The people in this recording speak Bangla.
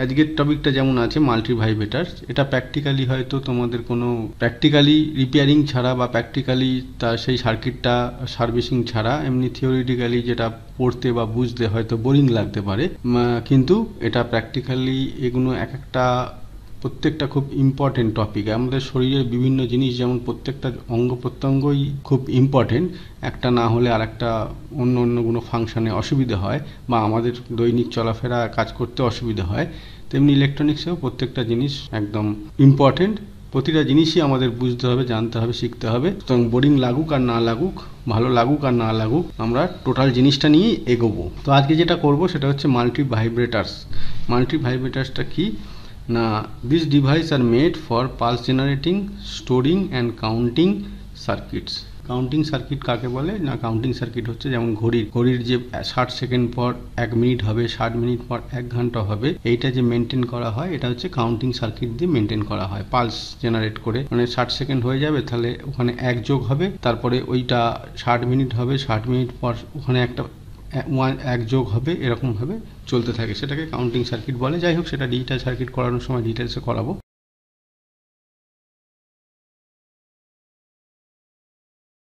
আজকের টপিকটা যেমন আছে মাল্টি ভাইব্রেটার, এটা প্র্যাকটিক্যালি হয়তো তোমাদের কোনো প্র্যাকটিক্যালি রিপেয়ারিং ছাড়া বা প্র্যাকটিক্যালি তার সেই সার্কিটটা সার্ভিসিং ছাড়া এমনি থিওরিটিক্যালি যেটা পড়তে বা বুঝতে হয়তো বোরিং লাগতে পারে, কিন্তু এটা প্র্যাকটিক্যালি এগুলো এক একটা প্রত্যেকটা খুব ইম্পর্টেন্ট টপিক। আমাদের শরীরের বিভিন্ন জিনিস যেমন প্রত্যেকটা অঙ্গ প্রত্যঙ্গই খুব ইম্পর্টেন্ট, একটা না হলে আর একটা অন্য অন্য কোনো ফাংশানে অসুবিধা হয় বা আমাদের দৈনিক চলাফেরা কাজ করতে অসুবিধা হয়, তেমনি ইলেকট্রনিক্সেও প্রত্যেকটা জিনিস একদম ইম্পর্টেন্ট। প্রতিটা জিনিসই আমাদের বুঝতে হবে, জানতে হবে, শিখতে হবে। তো বোরিং লাগুক আর না লাগুক, ভালো লাগুক আর না লাগুক, আমরা টোটাল জিনিসটা নিয়েই এগোবো। তো আজকে যেটা করব সেটা হচ্ছে মাল্টি ভাইব্রেটার্স। মাল্টি ভাইব্রেটার্সটা কি না, this device are made for pulse generating, storing and counting circuits. Counting circuit কাকে বলে না, কাউন্টিং সার্কিট হচ্ছে যেমন ঘড়ির যে 60 সেকেন্ড পর 1 মিনিট হবে, 60 মিনিট পর 1 ঘন্টা হবে, এইটা যে মেনটেন করা হয় এটা হচ্ছে কাউন্টিং সার্কিট দিয়ে মেনটেন করা হয়। পালস জেনারেট করে, মানে 60 সেকেন্ড হয়ে যাবে, তাহলে ওখানে 1 যোগ হবে, তারপরে ওইটা 60 মিনিট হবে, 60 মিনিট পর ওখানে একটা 1 যোগ হবে, এরকমভাবে চলতে থাকে, সেটাকে কাউন্টিং সার্কিট বলে। যাই হোক, সেটা ডিজিটাল সার্কিট করানোর সময় ডিটেলসে করাবো।